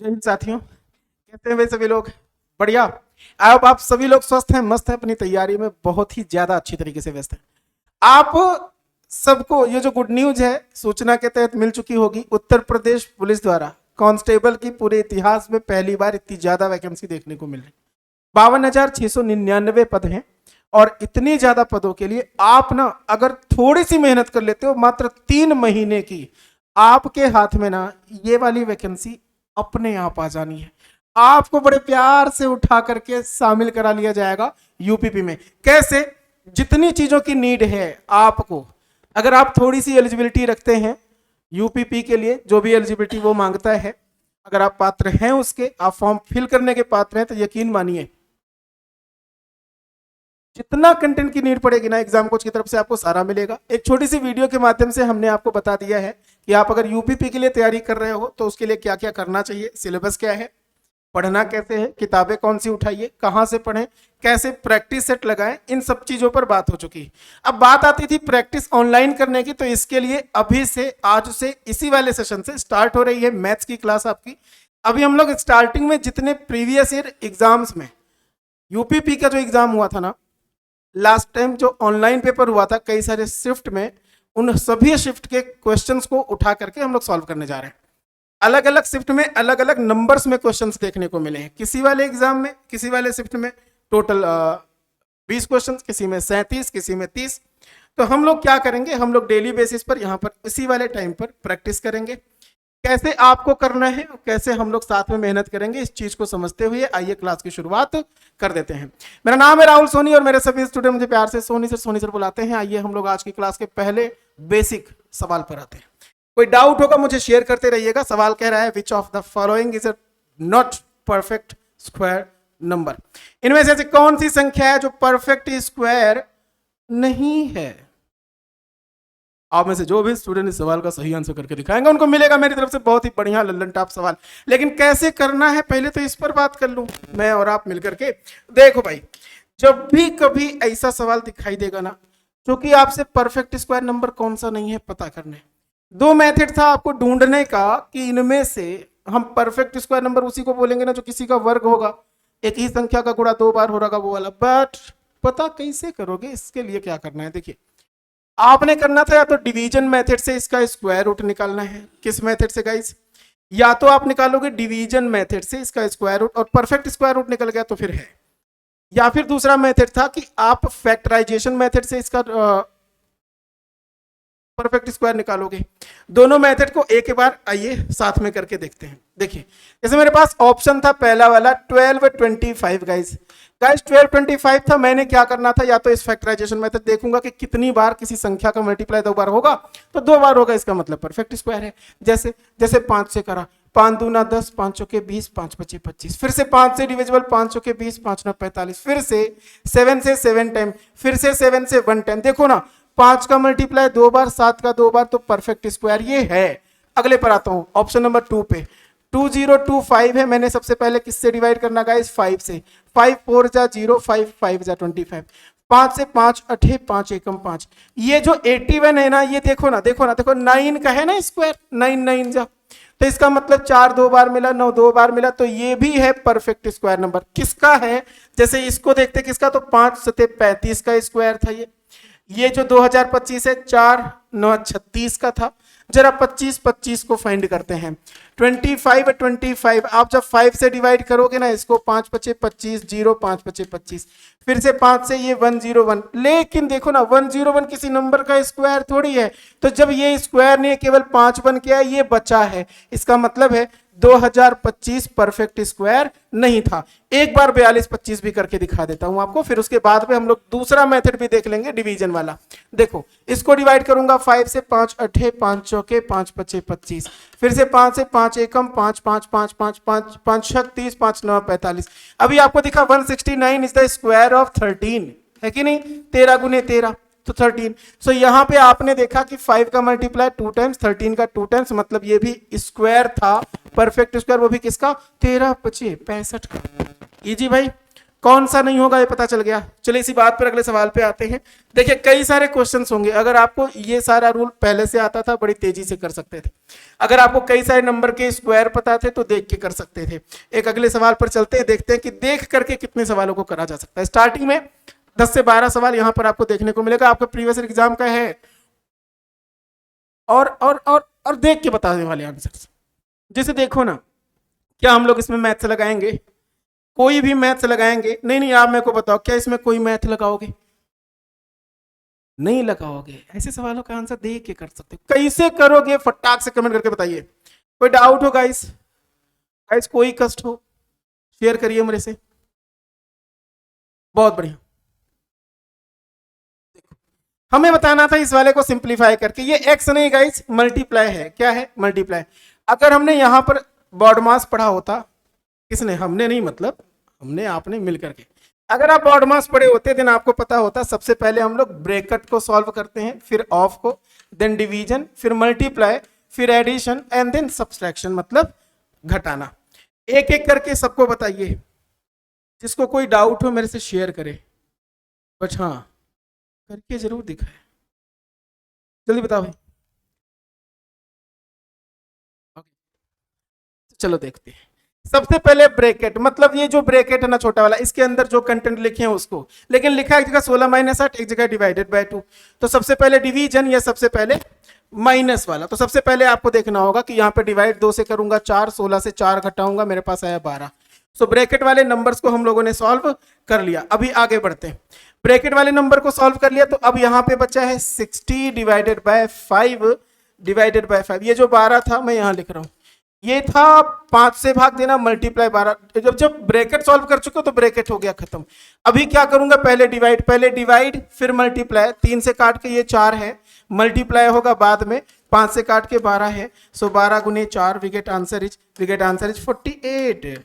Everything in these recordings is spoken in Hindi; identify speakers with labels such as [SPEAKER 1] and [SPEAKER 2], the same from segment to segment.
[SPEAKER 1] जय हिंद साथियों, कैसे हैं वे सभी लोग? बढ़िया। अब आप सभी लोग स्वस्थ हैं, मस्त हैं, अपनी तैयारी में बहुत ही ज्यादा अच्छी तरीके से व्यस्त हैं। आप सबको ये जो गुड न्यूज है सूचना के तहत मिल चुकी होगी। उत्तर प्रदेश पुलिस द्वारा कांस्टेबल की पूरे इतिहास में पहली बार इतनी ज्यादा वैकेंसी देखने को मिल रही। 52,699 पद हैं और इतनी ज्यादा पदों के लिए आप ना अगर थोड़ी सी मेहनत कर लेते हो, मात्र 3 महीने की, आपके हाथ में ना ये वाली वैकेंसी अपने आप आ जानी है। आपको बड़े प्यार से उठा करके शामिल करा लिया जाएगा यूपीपी में। कैसे? जितनी चीजों की नीड है आपको, अगर आप थोड़ी सी एलिजिबिलिटी रखते हैं यूपीपी के लिए, जो भी एलिजिबिलिटी वो मांगता है, अगर आप पात्र हैं उसके, आप फॉर्म फिल करने के पात्र हैं, तो यकीन मानिए जितना कंटेंट की नीड पड़ेगी ना एग्जाम कोच की तरफ से आपको सारा मिलेगा। एक छोटी सी वीडियो के माध्यम से हमने आपको बता दिया है कि आप अगर यूपीपी के लिए तैयारी कर रहे हो तो उसके लिए क्या क्या करना चाहिए, सिलेबस क्या है, पढ़ना कैसे है, किताबें कौन सी उठाइए, कहां से पढ़ें, कैसे प्रैक्टिस सेट लगाएं, इन सब चीजों पर बात हो चुकी। अब बात आती थी प्रैक्टिस ऑनलाइन करने की, तो इसके लिए अभी से, आज से, इसी वाले सेशन से स्टार्ट हो रही है मैथ्स की क्लास आपकी। अभी हम लोग स्टार्टिंग में जितने प्रीवियस ईयर एग्जाम्स में यूपीपी का जो एग्जाम हुआ था ना, लास्ट टाइम जो ऑनलाइन पेपर हुआ था कई सारे शिफ्ट में, उन सभी शिफ्ट के क्वेश्चंस को उठा करके हम लोग सॉल्व करने जा रहे हैं। अलग अलग शिफ्ट में अलग अलग नंबर्स में क्वेश्चंस देखने को मिले हैं। किसी वाले एग्जाम में, किसी वाले शिफ्ट में टोटल 20 क्वेश्चन, किसी में 37, किसी में 30। तो हम लोग क्या करेंगे, हम लोग डेली बेसिस पर यहाँ पर इसी वाले टाइम पर प्रैक्टिस करेंगे। कैसे आपको करना है और कैसे हम लोग साथ में मेहनत करेंगे, इस चीज को समझते हुए आइए क्लास की शुरुआत कर देते हैं। मेरा नाम है राहुल सोनी और मेरे सभी स्टूडेंट मुझे प्यार से सोनी सर बुलाते हैं। आइए हम लोग आज की क्लास के पहले बेसिक सवाल पर आते हैं। कोई डाउट होगा मुझे शेयर करते रहिएगा। सवाल कह रहा है which of the following is a not perfect square number. इनमें से कौन सी संख्या है जो परफेक्ट स्क्वायर नहीं है? आप में से जो भी स्टूडेंट इस सवाल का सही आंसर करके दिखाएंगे उनको मिलेगा मेरी तरफ से बहुत ही बढ़िया लल्लन टॉप सवाल। लेकिन कैसे करना है पहले तो इस पर बात कर लूं मैं और आप मिलकर के। देखो भाई, जब भी कभी ऐसा सवाल दिखाई देगा ना, क्योंकि आपसे परफेक्ट स्क्वायर नंबर कौन सा नहीं है पता करने, दो मेथड था आपको ढूंढने का कि इनमें से हम परफेक्ट स्क्वायर नंबर उसी को बोलेंगे ना जो किसी का वर्ग होगा, एक ही संख्या का गुणा 2 बार हो रहा वो वाला। बट पता कैसे करोगे, इसके लिए क्या करना है, देखिए आपने करना था या तो डिवीजन मेथड से इसका स्क्वायर रूट निकालना है। किस मेथड से गाइस? या तो आप निकालोगे डिवीजन मेथड से इसका स्क्वायर रूट और परफेक्ट स्क्वायर रूट निकल गया तो फिर है, या फिर दूसरा मेथड था कि आप फैक्टराइजेशन मेथड से इसका परफेक्ट स्क्वायर निकालोगे। दोनों मेथड को एक बार आइए साथ में करके देखते हैं। देखिए जैसे मेरे पास ऑप्शन था पहला वाला 1225 गाइस 1225 था। मैंने क्या करना था, या तो इस फैक्टराइजेशन मेथड देखूंगा कि कितनी बार किसी संख्या का मल्टीप्लाई 2 बार होगा, तो 2 बार होगा, इसका मतलब परफेक्ट स्क्वायर है। जैसे जैसे 5 से करा, 5 दूना 10, 5 चौके 20, 5 पचे 25, फिर से 5 से डिविजिबल, 5 चौके 20, 5 9 45, फिर से 7 से 7 टाइम, फिर से 7 से 1 टाइम। देखो ना 5 का मल्टीप्लाई 2 बार, 7 का 2 बार, तो परफेक्ट स्क्वायर ये है। अगले पर आता हूं, ऑप्शन नंबर 2 पे 2025 है। मैंने सबसे पहले किससे डिवाइड करना गाइस? 5 से। 5 4 जा 0, 5 5 जा 25, 5 से 5 अठे 5 एकम 5। ये जो 81 है ना, ये देखो ना, देखो ना, देखो 9 का है ना स्क्वायर, 9 9 जा, तो इसका मतलब 4 2 बार मिला, 9 2 बार मिला, तो ये भी है परफेक्ट स्क्वायर नंबर। किसका है? जैसे इसको देखते किसका, तो 5 सते 35 का स्क्वायर था ये जो 2025 है 4 9 36 का था। जरा 25 25 को फाइंड करते हैं। 25 आप जब 5 से डिवाइड करोगे ना इसको, 5 पचे 25, 0 5 पचे 25, फिर से 5 से ये 101। लेकिन देखो ना 101 किसी नंबर का स्क्वायर थोड़ी है, तो जब ये स्क्वायर नहीं है, केवल 5 बन के ये बचा है, इसका मतलब है 2025 परफेक्ट स्क्वायर नहीं था। एक बार 42 25 भी करके दिखा देता हूं आपको, फिर उसके बाद में हम लोग दूसरा मेथड भी देख लेंगे डिवीजन वाला। देखो इसको डिवाइड करूंगा 5 से 5 अठे 5 चौके 5 पचे 25, फिर से 5 से 5 एकम 5 5 5 5 5 5 36, 5 9 45। अभी आपको दिखा 169 इज द स्क्वायर ऑफ 13, है कि नहीं? 13 गुने 13 तो 13। सो यहां पे आपने देखा कि 5 का मल्टीप्लाई 2 टाइम्स, 13 का 2 टाइम्स, मतलब ये भी स्क्वायर था, परफेक्ट स्क्वायर, वो भी किसका? 13 पचे 65 का। इजी भाई, कौन सा नहीं होगा ये पता चल गया। चलिए इसी बात पर अगले सवाल पे आते हैं। देखिए कई सारे क्वेश्चंस होंगे, अगर आपको ये सारा रूल पहले से आता था बड़ी तेजी से कर सकते थे, अगर आपको कई सारे नंबर के स्क्वायर पता थे तो देख के कर सकते थे। एक अगले सवाल पर चलते हैं, देखते हैं कि देख करके कितने सवालों को करा जा सकता है। स्टार्टिंग में 10 से 12 सवाल यहाँ पर आपको देखने को मिलेगा, आपका प्रीवियस एग्जाम का है, और देख के बताने वाले आंसर। जैसे देखो ना, क्या हम लोग इसमें मैथ्स लगाएंगे? कोई भी मैथ्स लगाएंगे? नहीं, आप मेरे को बताओ, क्या इसमें कोई मैथ लगाओगे? नहीं लगाओगे। ऐसे सवालों का आंसर देख के कर सकते हो। कैसे करोगे फटाक से कमेंट करके बताइए। कोई डाउट हो गाइस? कोई कष्ट हो शेयर करिए मेरे से। बहुत बढ़िया। हमें बताना था इस वाले को सिंप्लीफाई करके। ये x नहीं गाइस, मल्टीप्लाई है। क्या है? मल्टीप्लाई। अगर हमने यहां पर बॉड मास पढ़ा होता, किसने? हमने नहीं, मतलब हमने आपने मिल करके। अगर आप बॉड मास पढ़े होते देन आपको पता होता सबसे पहले हम लोग ब्रैकेट को सॉल्व करते हैं, फिर ऑफ को, देन डिवीजन, फिर मल्टीप्लाई, फिर एडिशन एंड देन सब्सट्रैक्शन, मतलब घटाना। एक एक करके सबको बताइए। जिसको कोई डाउट हो मेरे से शेयर करे, बट हाँ करके जरूर दिखाए। जल्दी बताओ भाई। चलो देखते हैं। सबसे पहले ब्रैकेट, मतलब ये जो ब्रैकेट है ना छोटा वाला, इसके अंदर जो कंटेंट लिखे हैं उसको, लेकिन लिखा है एक जगह 16 - 8, एक जगह डिवाइडेड बाय 2। तो सबसे पहले डिवीजन या सबसे पहले माइनस वाला। तो सबसे पहले आपको देखना होगा कि यहाँ पे डिवाइड 2 से करूंगा 4, 16 से 4 घटाऊंगा, मेरे पास आया 12। सो ब्रैकेट वाले नंबर्स को हम लोगों ने सॉल्व कर लिया। अभी आगे बढ़ते हैं। ब्रैकेट वाले नंबर को सॉल्व कर लिया तो अब यहाँ पे बचा है 60 डिवाइडेड बाय 5 डिवाइडेड बाय 5। ये जो 12 था मैं यहाँ लिख रहा हूँ, ये था 5 से भाग देना मल्टीप्लाई 12। जब ब्रैकेट सॉल्व कर चुके तो ब्रैकेट हो गया खत्म। अभी क्या करूंगा? पहले डिवाइड फिर मल्टीप्लाई। 3 से काट के ये 4 है, मल्टीप्लाई होगा बाद में, 5 से काट के 12 है। सो 12 गुने 4, वी गेट आंसर इज 48,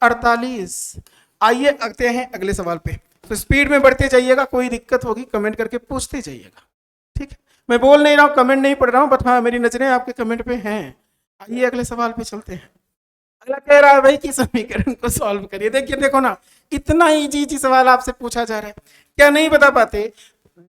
[SPEAKER 1] 48। आइए आते हैं अगले सवाल पे। तो स्पीड में बढ़ते जाइएगा, कोई दिक्कत होगी कमेंट करके पूछते जाइएगा, ठीक है? मैं बोल नहीं रहा हूँ, कमेंट नहीं पढ़ रहा हूँ, बट हाँ मेरी नजरें आपके कमेंट पे हैं। आइए अगले सवाल पे चलते हैं। अगला कह रहा है भाई कि समीकरण को सॉल्व करिए। देखो ना, इतना इजी सवाल आपसे पूछा जा रहा है, क्या नहीं बता पाते?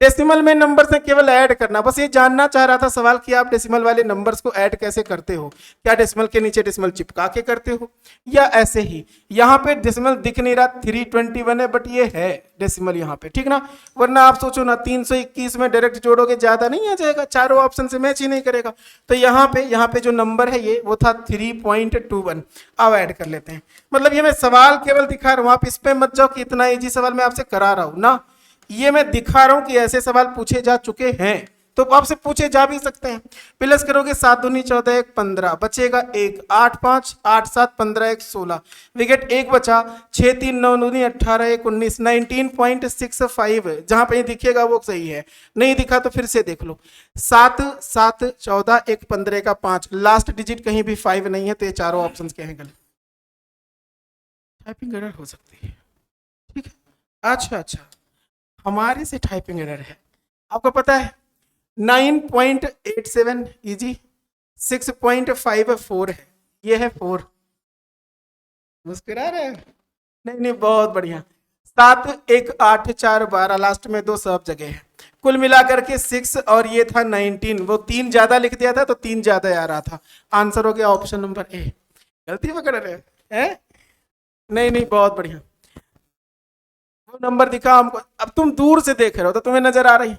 [SPEAKER 1] डेसिमल में नंबर से केवल ऐड करना, बस ये जानना चाह रहा था सवाल कि आप डेसिमल वाले नंबर्स को ऐड कैसे करते हो। क्या डेसिमल के नीचे डेसिमल चिपका के करते हो या ऐसे ही? यहाँ पे डेसिमल दिख नहीं रहा, 321 है, बट ये है डेसिमल यहाँ पे, ठीक ना? वरना आप सोचो ना, 321 में डायरेक्ट जोड़ोगे ज्यादा नहीं आ जाएगा, चारों ऑप्शन से मैच ही नहीं करेगा। तो यहाँ पे जो नंबर है ये वो था 3.21। अब ऐड कर लेते हैं। मतलब ये मैं सवाल केवल दिखा रहा हूँ, आप इस पे मत जाओ कि इतना इजी सवाल मैं आपसे करा रहा हूँ ना, ये मैं दिखा रहा हूं कि ऐसे सवाल पूछे जा चुके हैं, तो आपसे पूछे जा भी सकते हैं। प्लस करोगे 7 दूनी 14, 1 15, बचेगा 1, 8 5 8 7 15 1 16, विकेट 1 बचा, 6 3 9 दूनी 18, 1 19, 19.65। जहां पे दिखेगा वो सही है, नहीं दिखा तो फिर से देख लो। 7 7 14 1 15 का 5, लास्ट डिजिट कहीं भी 5 नहीं है, तो ये चारों ऑप्शन क्या है? गलत। टाइपिंग एरर हो सकती है, ठीक है? अच्छा, हमारे से टाइपिंग एरर है। आपको पता है 9.87 इजी, 6.54 है, ये है 4। मुस्कुरा रहे हैं? नहीं, बहुत बढ़िया। 7 1 8 4 12, लास्ट में 2 सब जगह है। कुल मिलाकर के 6 और ये था 19, वो 3 ज्यादा लिख दिया था तो 3 ज्यादा आ रहा था। आंसर हो गया ऑप्शन नंबर ए। गलती पकड़ रहे हैं? नहीं, बहुत बढ़िया। वो नंबर दिखा हमको, अब तुम दूर से देख रहे हो तो तुम्हें नजर आ रही,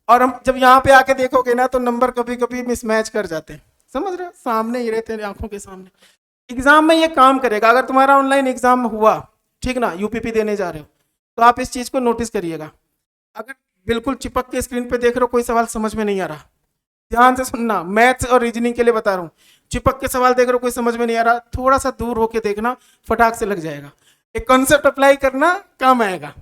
[SPEAKER 1] और हम जब यहाँ पे आके देखोगे ना तो नंबर कभी कभी मिसमैच कर जाते हैं, समझ रहे हो? सामने ही रहते हैं, आंखों के सामने। एग्जाम में ये काम करेगा। अगर तुम्हारा ऑनलाइन एग्जाम हुआ, ठीक ना, यूपीपी देने जा रहे हो, तो आप इस चीज को नोटिस करिएगा। अगर बिल्कुल चिपक के स्क्रीन पे देख रहे हो, कोई सवाल समझ में नहीं आ रहा, ध्यान से सुनना, मैथ्स और रीजनिंग के लिए बता रहा हूँ। चिपक के सवाल देख रहे हो, कोई समझ में नहीं आ रहा, थोड़ा सा दूर होके देखना, फटाक से लग जाएगा। एक कॉन्सेप्ट अप्लाई करना, काम आएगा।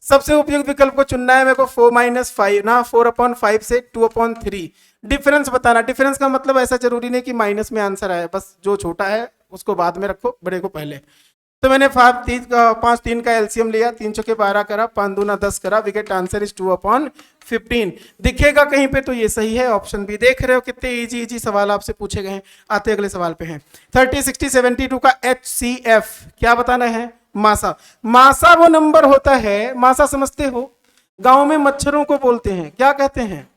[SPEAKER 1] सबसे उपयुक्त विकल्प को चुनना है मेरे को। 4 - 5 ना, 4/5 से 2/3। डिफरेंस बताना। डिफरेंस का मतलब ऐसा जरूरी नहीं कि माइनस में आंसर आए, बस जो छोटा है उसको बाद में रखो, बड़े को पहले। तो मैंने 5 3 का एलसीएम लिया, 3 चौके 12 करा, 5 दूना 10 करा, विकेट आंसर इज 2/15। दिखेगा कहीं पे तो ये सही है, ऑप्शन बी। देख रहे हो कितने इजी सवाल आपसे पूछे गए हैं। आते अगले सवाल पे हैं। 30 60 72 का HCF क्या बताना है? मासा। मासा वो नंबर होता है, मासा समझते हो, गांव में मच्छरों को बोलते हैं, क्या कहते हैं,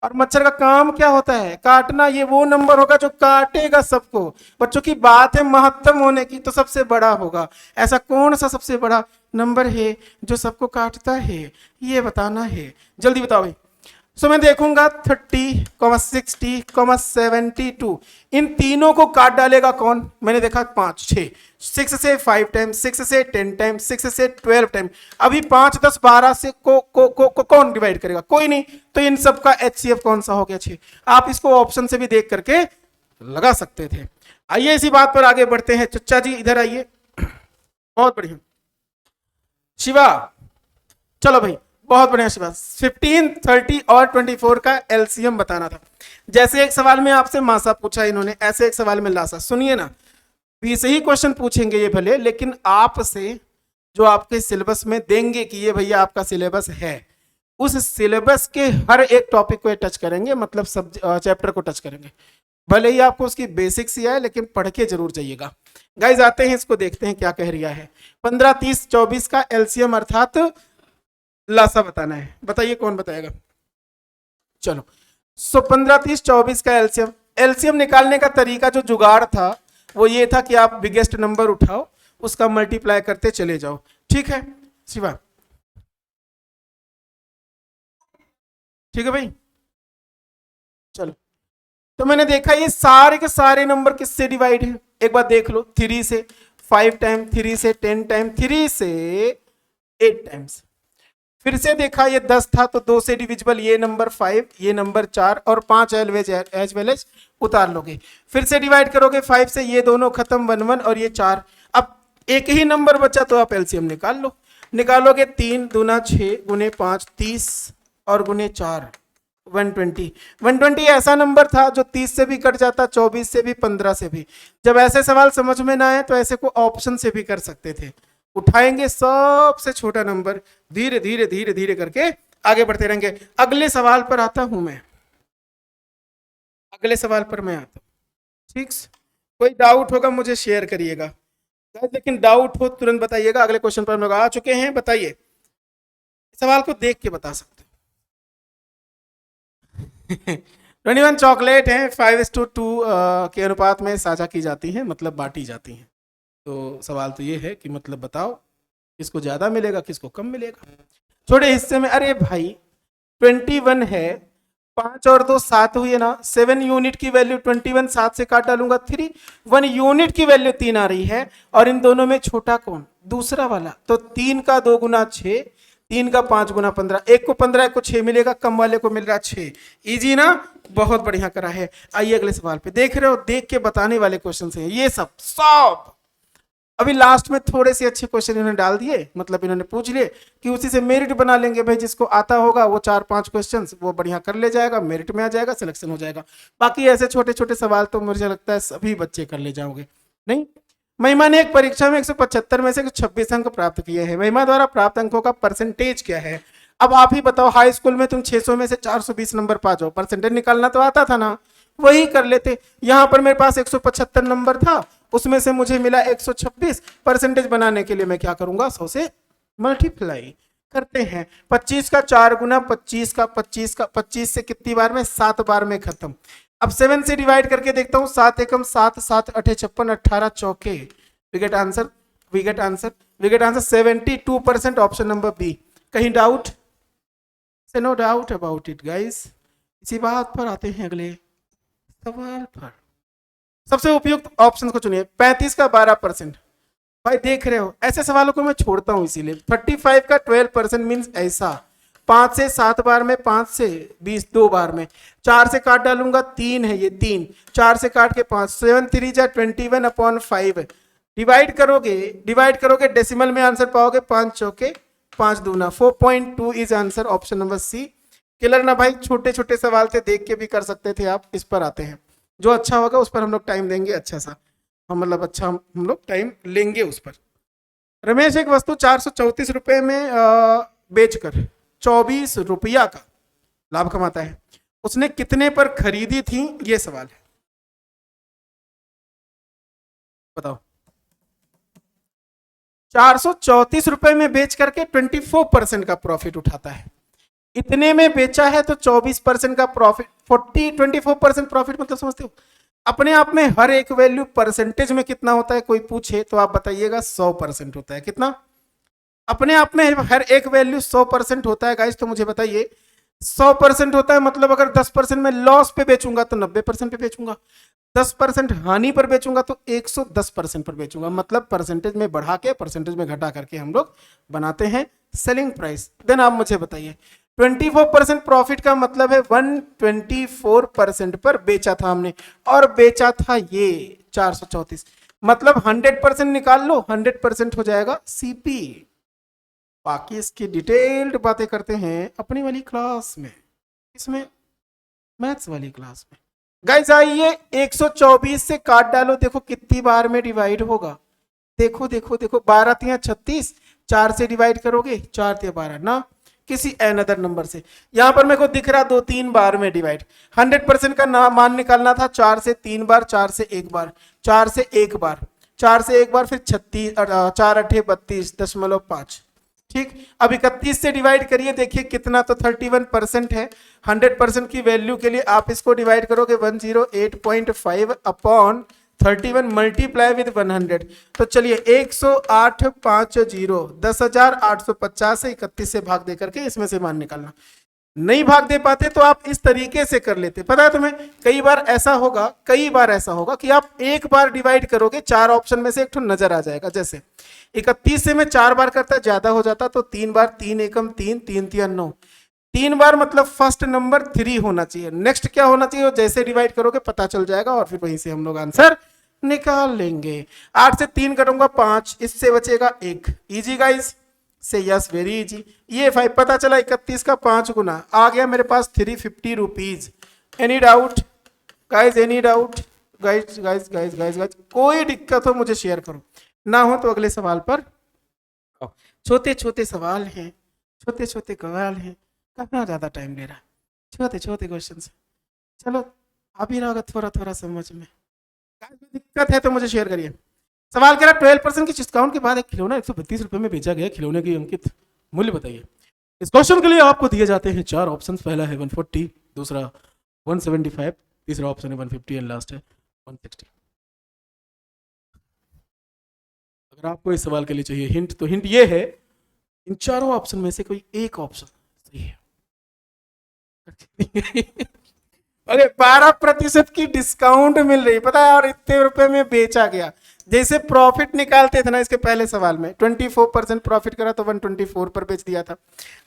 [SPEAKER 1] और मच्छर का काम क्या होता है, काटना। ये वो नंबर होगा जो काटेगा सबको। बच्चों की बात है महत्तम होने की, तो सबसे बड़ा होगा। ऐसा कौन सा सबसे बड़ा नंबर है जो सबको काटता है, ये बताना है, जल्दी बताओ भाई। सो मैं देखूंगा 30, 60, 72, इन तीनों को काट डालेगा कौन, मैंने देखा 5, 6, 6 से 5 टाइम, 6 से 10 टाइम, 6 से 12 टाइम। अभी 5, 10, 12 से को कौन डिवाइड करेगा, कोई नहीं। तो इन सब का HCF कौन सा हो गया, 6। आप इसको ऑप्शन से भी देख करके लगा सकते थे। आइए इसी बात पर आगे बढ़ते हैं। चच्चा जी इधर आइए, बहुत बढ़िया शिवा, चलो भाई बहुत बढ़िया शिवा। 15, 30 और 24 का एलसीएम बताना था। जैसे एक सवाल में आपसे मासा पूछा इन्होंने, ऐसे एक सवाल में लासा। सुनिए ना, वैसे ही क्वेश्चन पूछेंगे ये भले, लेकिन आपसे जो आपके सिलेबस में देंगे कि ये भैया आपका सिलेबस है, उस सिलेबस के हर एक टॉपिक को टच करेंगे, मतलब सब चैप्टर को टच करेंगे। भले ही आपको उसकी बेसिक्स ही आए, लेकिन पढ़ के जरूर जाइएगा। गाइज आते हैं, इसको देखते हैं क्या कह रिया है। 15, 30, 24 का एलसीएम अर्थात लासा बताना है। बताइए कौन बताएगा, चलो। सो 15, 30, 24 का एलसीएम, एलसीएम निकालने का तरीका जो जुगाड़ था वो ये था कि आप बिगेस्ट नंबर उठाओ, उसका मल्टीप्लाई करते चले जाओ, ठीक है शिवा, ठीक है भाई। चलो, तो मैंने देखा ये सारे के सारे नंबर किससे डिवाइड है, एक बार देख लो। 3 से 5 टाइम, 3 से 10 टाइम, 3 से 8 टाइम्स। फिर से देखा ये 10 था तो 2 से डिविजिबल, ये नंबर 5, ये नंबर 4 और 5 एज वेल एज उतार लोगे। फिर से डिवाइड करोगे 5 से, ये दोनों खत्म, 1 1 और ये 4। अब एक ही नंबर बचा तो आप एलसीएम निकाल लो। निकालोगे 3 दूना 6 गुने 5 30 और गुने 4 120। 120 ऐसा नंबर था जो 30 से भी कट जाता, 24 से भी, 15 से भी। जब ऐसे सवाल समझ में ना आए तो ऐसे को ऑप्शन से भी कर सकते थे। उठाएंगे सबसे छोटा नंबर, धीरे धीरे धीरे धीरे करके आगे बढ़ते रहेंगे। अगले सवाल पर आता हूं मैं, अगले सवाल पर मैं आता हूं, ठीक। कोई डाउट होगा मुझे शेयर करिएगा, लेकिन डाउट हो तुरंत बताइएगा। अगले क्वेश्चन पर हम लोग आ चुके हैं, बताइए। सवाल को देख के बता सकते 21 चॉकलेट है, 5:2 के अनुपात में साझा की जाती है, मतलब बांटी जाती हैं। तो सवाल तो ये है कि मतलब बताओ किसको ज्यादा मिलेगा, किसको कम मिलेगा। छोटे हिस्से में, अरे भाई 21 है, 5 और 2 7 हुई है ना, 7 यूनिट की वैल्यू 21, 7 से काट डालूंगा 3, 1 यूनिट की वैल्यू 3 आ रही है। और इन दोनों में छोटा कौन, दूसरा वाला। तो 3 का 2 गुना 6, 3 का 5 गुना 15, एक को 15 एक को 6 मिलेगा, कम वाले को मिल रहा 6। इजी ना, बहुत बढ़िया करा है। आइए अगले सवाल पे, देख रहे हो, देख के बताने वाले क्वेश्चन हैं ये सब। अभी लास्ट में थोड़े से अच्छे क्वेश्चन इन्होंने डाल दिए, मतलब इन्होंने पूछ लिए कि उसी से मेरिट बना लेंगे भाई। जिसको आता होगा वो 4-5 क्वेश्चंस वो बढ़िया कर ले जाएगा, मेरिट में आ जाएगा, सिलेक्शन हो जाएगा। बाकी ऐसे छोटे छोटे सवाल तो मुझे लगता है सभी बच्चे कर ले जाओगे। नहीं, महिमा ने एक परीक्षा में 175 में से 26 अंक प्राप्त किए हैं। महिमा द्वारा प्राप्त अंकों का परसेंटेज क्या है। अब आप ही बताओ, हाई स्कूल में तुम 600 में से 420 नंबर पा जाओ, परसेंटेज निकालना तो आता था ना, वही कर लेते। यहां पर मेरे पास 175 नंबर था, उसमें से मुझे मिला 126। परसेंटेज बनाने के लिए मैं क्या करूंगा, 100 से मल्टीप्लाई करते हैं। 25 का 4 गुना 25 का 25 से कितनी बार में, 7 बार में खत्म। अब 7 से डिवाइड करके देखता हूं, 7 एकम 7, 7 8 56, 18 चौके। We get answer 72%, option number B. कहीं डाउट से? No doubt about it guys. इसी बात पर आते हैं अगले सवाल पर। सबसे उपयुक्त ऑप्शन को चुनिए। 35 का 12%। भाई देख रहे हो, ऐसे सवालों को मैं छोड़ता हूं इसीलिए। 35 का 12% मीन्स ऐसा, 5 से 7 बार में, 5 से 20 2 बार में, 4 से काट डालूंगा 3 है, ये 3, 4 से काट के 5, 7 3 जा 21/5। डिवाइड करोगे डेसिमल में आंसर पाओगे, 5 चौके 5 दूना, 4.2 is answer, option number C. Clear ना भाई, छोटे छोटे सवाल थे, देख के भी कर सकते थे आप। इस पर आते हैं, जो अच्छा होगा उस पर हम लोग टाइम देंगे, अच्छा सा हम मतलब अच्छा हम लोग टाइम लेंगे उस पर। रमेश एक वस्तु 434 रुपए में बेचकर 24 रुपया का लाभ कमाता है, उसने कितने पर खरीदी थी, ये सवाल है, बताओ। 434 रुपए में बेच करके 24% का प्रॉफिट उठाता है। इतने में बेचा है तो 24% का प्रॉफिट, 24% प्रॉफिट मतलब समझते हो? अपने आप में हर एक वैल्यू परसेंटेज में कितना होता है, कोई पूछे तो आप बताइएगा 100% होता है। कितना? अपने आप में हर एक वैल्यू 100% होता है गाइस, तो मुझे बताइए 100% होता है मतलब अगर 10% में लॉस पे बेचूंगा तो 90% पे बेचूंगा, 10% हानि पर बेचूंगा तो 110% पर बेचूंगा। मतलब परसेंटेज में बढ़ा के परसेंटेज में घटा करके हम लोग बनाते हैं सेलिंग प्राइस। देन आप मुझे बताइए 24% प्रॉफिट का मतलब है 124% पर बेचा था हमने, और बेचा था ये 434, मतलब 100% निकाल लो, 100% हो जाएगा सीपी। बाकी इसकी डिटेल्ड बातें करते हैं अपनी वाली क्लास में, इसमें मैथ्स वाली क्लास में। गाइस आइए 124 से काट डालो, देखो कितनी बार में डिवाइड होगा। देखो देखो देखो, 12 तिया 36, 4 से डिवाइड करोगे 4 तिया 12 ना, किसी अनदर नंबर से। यहां पर मेरे को दिख रहा 2-3 बार में डिवाइड। 100% का मान निकालना था 4 से 3 बार, 4 से 1 बार, 4 से 1 बार, 4 से 1 बार, फिर 36, 4 8 32.5। ठीक, अब 31 से डिवाइड करिए, देखिए कितना, तो 31% है। 100% की वैल्यू के लिए आप इसको डिवाइड करोगे 108.5 अपॉन 31 मल्टीप्लाई विद 100, तो चलिए 10850, 10,850 से 31 से भाग दे करके इसमें से मान निकालना। नहीं भाग दे पाते तो आप इस तरीके से कर लेते। पता है तुम्हें, कई बार ऐसा होगा कि आप एक बार डिवाइड करोगे, 4 ऑप्शन में से एक तो नजर आ जाएगा। जैसे 31 से मैं 4 बार करता ज्यादा हो जाता, तो 3 बार, 3 एकम 3, 3 तिया 9, 3 बार मतलब फर्स्ट नंबर 3 होना चाहिए। नेक्स्ट क्या होना चाहिए, जैसे डिवाइड करोगे पता चल जाएगा और फिर वहीं से हम लोग आंसर निकाल लेंगे। 8 से 3 करूंगा 5, इससे बचेगा 1। इजी गाइस, से यस, वेरी इजी। ये 5 पता चला, 31 का 5 गुना आ गया मेरे पास 350 rupees. Any doubt guys, any doubt guys guys guys guys guys, कोई दिक्कत हो मुझे शेयर करो, ना हो तो अगले सवाल पर। छोटे छोटे सवाल हैं, छोटे छोटे सवाल हैं, कहाँ ज्यादा टाइम ले रहा है, छोटे छोटे क्वेश्चन। चलो आ भी रहा होगा थोड़ा थोड़ा समझ में। दिक्कत है तो मुझे शेयर करिए। सवाल कह रहा 12% की डिस्काउंट के बाद एक खिलौना 132 रुपए में बेचा गया, खिलौने की अंकित मूल्य बताइए। इस क्वेश्चन के लिए आपको दिए जाते हैं 4 ऑप्शंस। पहला है 140, दूसरा 175, तीसरा ऑप्शन है 150 एंड लास्ट है 160। अगर आपको इस सवाल के लिए चाहिए हिंट, तो हिंट ये है, इन चारों ऑप्शन में से कोई एक ऑप्शन सही है। अरे 12% की डिस्काउंट मिल रही, पता है, और इतने रुपए में बेचा गया। जैसे प्रॉफिट निकालते थे ना, इसके पहले सवाल में 24% प्रॉफिट करा तो 124 पर बेच दिया था।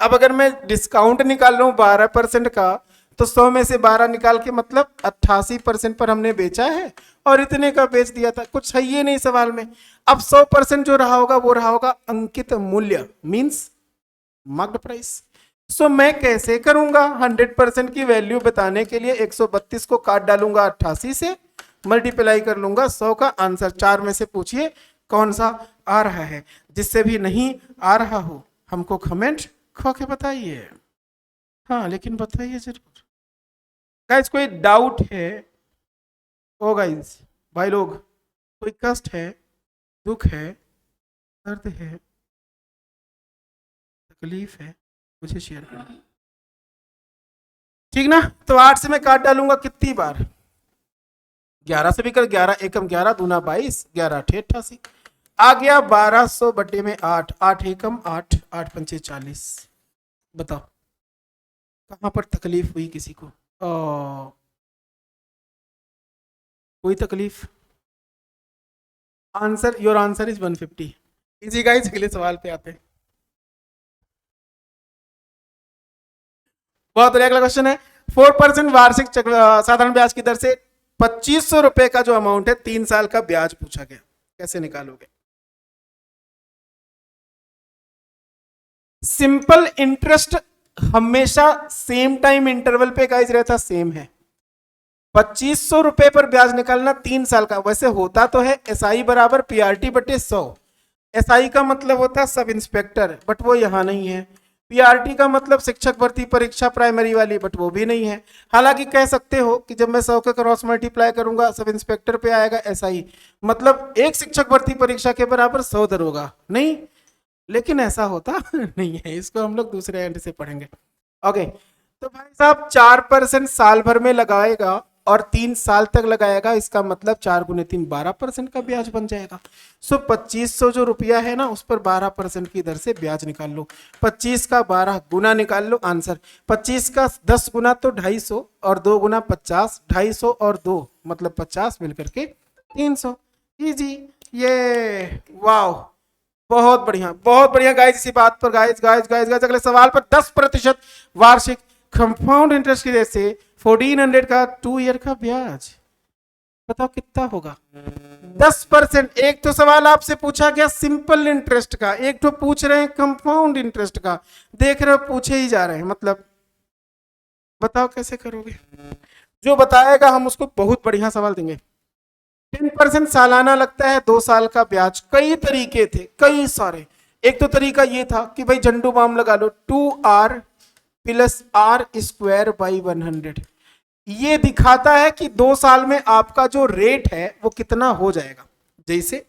[SPEAKER 1] अब अगर मैं डिस्काउंट निकाल रहा हूं 12% का, तो 100 में से 12 निकाल के मतलब 88% पर हमने बेचा है और इतने का बेच दिया था। कुछ है ये नहीं सवाल में। अब 100% जो रहा होगा वो रहा होगा अंकित मूल्य, मीन्स मार्क्ड प्राइस। सो मैं कैसे करूंगा, 100% की वैल्यू बताने के लिए 132 को काट डालूंगा 88 से, मल्टीप्लाई कर लूंगा 100 का आंसर। 4 में से पूछिए कौन सा आ रहा है। जिससे भी नहीं आ रहा हो हमको कमेंट करके बताइए। हाँ लेकिन बताइए जरूर। गाइस कोई डाउट है? ओ गाइस, भाई लोग, कोई कष्ट है, दुख है, दर्द है, तकलीफ है, मुझे शेयर करना, ठीक ना? तो 8 से मैं काट डालूंगा कितनी बार, 11 से भी कर, 11 एकम 11 दूना 22, 11 8 88 आ गया 1200 बटे में 8, 8 एकम 8, 8 पंचे 40। बताओ कहां पर तकलीफ हुई किसी को? कोई तकलीफ? Answer, your answer is 150। Easy guys, अगले सवाल पे आते हैं। बहुत अगला क्वेश्चन है, 4% वार्षिक साधारण ब्याज की दर से 2500 रुपए का जो अमाउंट है 3 साल का ब्याज पूछा गया, कैसे निकालोगे? सिंपल इंटरेस्ट हमेशा सेम टाइम इंटरवल पे गाइस रहता, सेम है। 2500 रुपए पर ब्याज निकालना 3 साल का। वैसे होता तो है एसआई बराबर पीआरटी बटे 100। एसआई का मतलब होता है सब इंस्पेक्टर, बट वो यहां नहीं है। पीआरटी का मतलब शिक्षक भर्ती परीक्षा प्राइमरी वाली, बट वो भी नहीं है। हालांकि कह सकते हो कि जब मैं 100 का क्रॉस मल्टीप्लाई करूंगा सब इंस्पेक्टर पे आएगा, ऐसा ही मतलब एक शिक्षक भर्ती परीक्षा के बराबर 100 दरोगा नहीं, लेकिन ऐसा होता नहीं है। इसको हम लोग दूसरे एंड से पढ़ेंगे। ओके, तो भाई साहब 4% साल भर में लगाएगा और 3 साल तक लगाएगा, इसका मतलब 4 गुने 3 12% का ब्याज बन जाएगा। सो 2500 जो रुपया है ना उस पर 12% की दर से ब्याज निकाल लो। 25 का 12 गुना निकाल लो, आंसर 25 का 10 गुना तो 250 और 2 गुना 50, 250 और 2 मतलब 50 मिलकर के 300। इजी, ये वाओ, बहुत बढ़िया गाइस। इसी बात पर गाइस अगले सवाल पर 10% वार्षिक कंपाउंड इंटरेस्ट की दर से 1400 का 2 ईयर का ब्याज, बताओ कितना होगा? 10%। एक तो सवाल आपसे पूछा गया सिंपल इंटरेस्ट का, एक तो पूछ रहे हैं कंपाउंड इंटरेस्ट का, देख रहे हो पूछे ही जा रहे हैं, मतलब बताओ कैसे करोगे? जो बताएगा हम उसको बहुत बढ़िया सवाल देंगे। 10% सालाना लगता है, 2 साल का ब्याज। कई तरीके थे, कई सारे। एक तो तरीका ये था कि भाई झंडू बाम लगा लो, 2r plus r square by 100। ये दिखाता है कि 2 साल में आपका जो रेट है वो कितना हो जाएगा। जैसे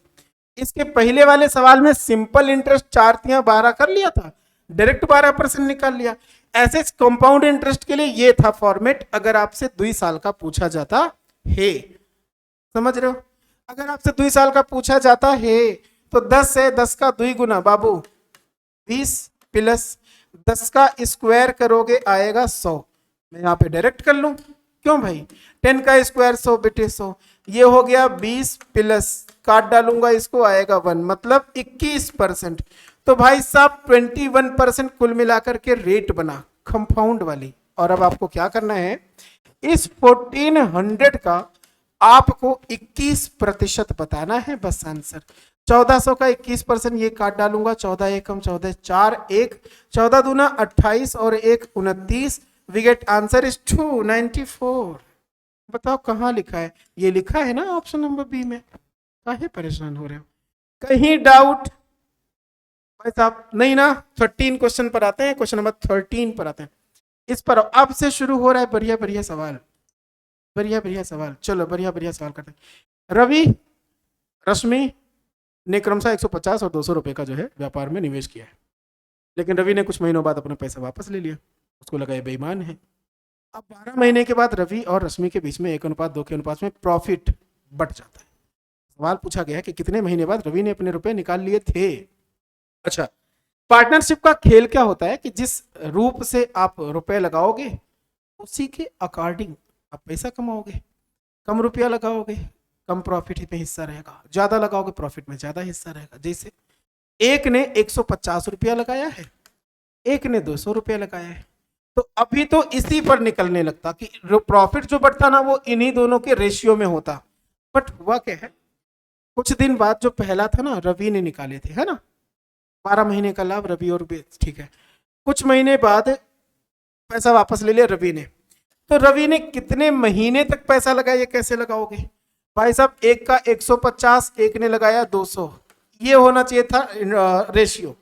[SPEAKER 1] इसके पहले वाले सवाल में सिंपल इंटरेस्ट 4 तिया 12 कर लिया था, डायरेक्ट 12% निकाल लिया। ऐसे कंपाउंड इंटरेस्ट के लिए ये था फॉर्मेट, अगर आपसे 2 साल का पूछा जाता है, समझ रहे हो? अगर आपसे 2 साल का पूछा जाता है तो 10 है, 10 का 2 गुना बाबू 20 प्लस 10 का स्क्वायर करोगे आएगा 100। मैं यहाँ पे डायरेक्ट कर लूं, क्यों भाई? 10 का स्क्वायर 100 बेटे 100, ये हो गया 20 प्लस काट डालूंगा इसको आएगा 1, मतलब 21%। तो भाई साहब 21% कुल मिलाकर के रेट बना कंपाउंड वाली। और अब आपको क्या करना है, इस 1400 का आपको 21% बताना है, बस आंसर। 1400 का 21% ये काट डालूंगा, 14 एकम 14, 4 1, 14 दूना 28 और 1 29। We get answer is 294। बताओ कहाँ लिखा है? ये लिखा है ना ऑप्शन नंबर बी में, काहे परेशान हो रहे हो? कहीं डाउट भाई साहब? नहीं ना। 13 क्वेश्चन पर आते हैं, क्वेश्चन नंबर 13 पर आते हैं। इस पर अब से शुरू हो रहा है बढ़िया बढ़िया सवाल, बढ़िया बढ़िया सवाल। चलो बढ़िया बढ़िया सवाल करते हैं। रवि रश्मि ने क्रमशः 150 और 200 रुपए का जो है व्यापार में निवेश किया है, लेकिन रवि ने कुछ महीनों बाद अपना पैसा वापस ले लिया, उसको लगा ये बेईमान है। अब 12 महीने के बाद रवि और रश्मि के बीच में 1:2 के अनुपात में प्रॉफिट बढ़ जाता है। सवाल पूछा गया कि कितने महीने बाद रवि ने अपने रुपए निकाल लिए थे। अच्छा, पार्टनरशिप का खेल क्या होता है कि जिस रूप से आप रुपए लगाओगे उसी के अकॉर्डिंग आप पैसा कमाओगे। कम रुपया लगाओगे कम प्रॉफिट में हिस्सा रहेगा, ज्यादा लगाओगे प्रॉफिट में ज्यादा हिस्सा रहेगा। जैसे एक ने 150 रुपया लगाया है, एक ने 200 रुपया लगाया है, तो अभी तो इसी पर निकलने लगता कि प्रॉफिट जो बढ़ता ना वो इन्हीं दोनों के रेशियो में होता। बट हुआ क्या है, कुछ दिन बाद जो पहला था ना रवि ने निकाले थे, है ना, 12 महीने का लाभ रवि और ठीक है। कुछ महीने बाद पैसा वापस ले लिया रवि ने, तो रवि ने कितने महीने तक पैसा लगाया ये कैसे लगाओगे भाई साहब? एक का 150, एक ने लगाया 200, ये होना चाहिए था रेशियो,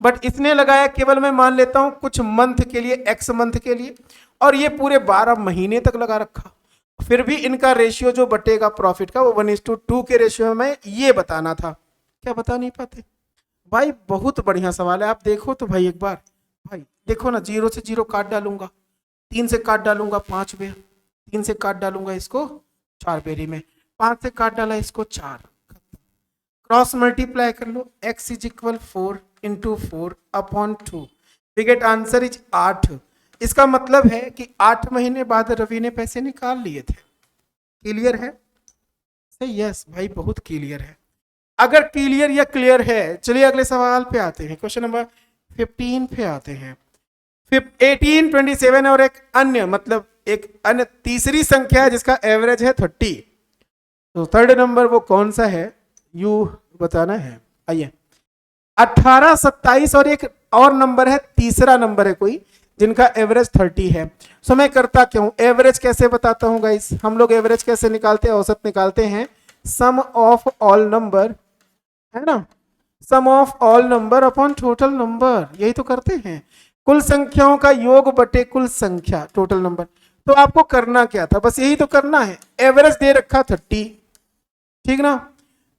[SPEAKER 1] बट इसने लगाया केवल मैं मान लेता हूं कुछ मंथ के लिए, एक्स मंथ के लिए, और ये पूरे 12 महीने तक लगा रखा। फिर भी इनका रेशियो जो बटेगा प्रॉफिट का वो 1:2 के रेशियो में ये बताना था, क्या बता नहीं पाते भाई? बहुत बढ़िया सवाल है, आप देखो तो भाई एक बार, भाई देखो ना, 0 से 0 काट डालूंगा, 3 से काट डालूंगा 5 बेर, 3 से काट डालूंगा इसको 4 बेरी में, 5 से काट डाला इसको 4, क्रॉस मल्टीप्लाई कर लो, x is equal 4 into 4 upon 2, we get answer is 8। इसका मतलब है कि 8 महीने बाद रवि ने पैसे निकाल लिए थे। क्लियर है? यस भाई बहुत क्लियर है। अगर क्लियर या क्लियर है, चलिए अगले सवाल पे आते हैं, क्वेश्चन नंबर 15 पे आते हैं। 18, 27 और एक अन्य, मतलब एक अन्य तीसरी संख्या है जिसका एवरेज है 30, तो थर्ड नंबर वो कौन सा है यू बताना है। आइए 18, 27 और एक और नंबर है, तीसरा नंबर है कोई जिनका एवरेज 30 है। सो मैं करता क्यों, एवरेज कैसे बताता हूं गाइस? हम लोग एवरेज कैसे निकालते हैं? औसत निकालते हैं सम ऑफ ऑल नंबर, है ना, sum of all number upon total number, यही तो करते हैं। कुल संख्याओं का योग बटे कुल संख्या टोटल नंबर। तो आपको करना क्या था, बस यही तो करना है। एवरेज दे रखा 30, ठीक ना,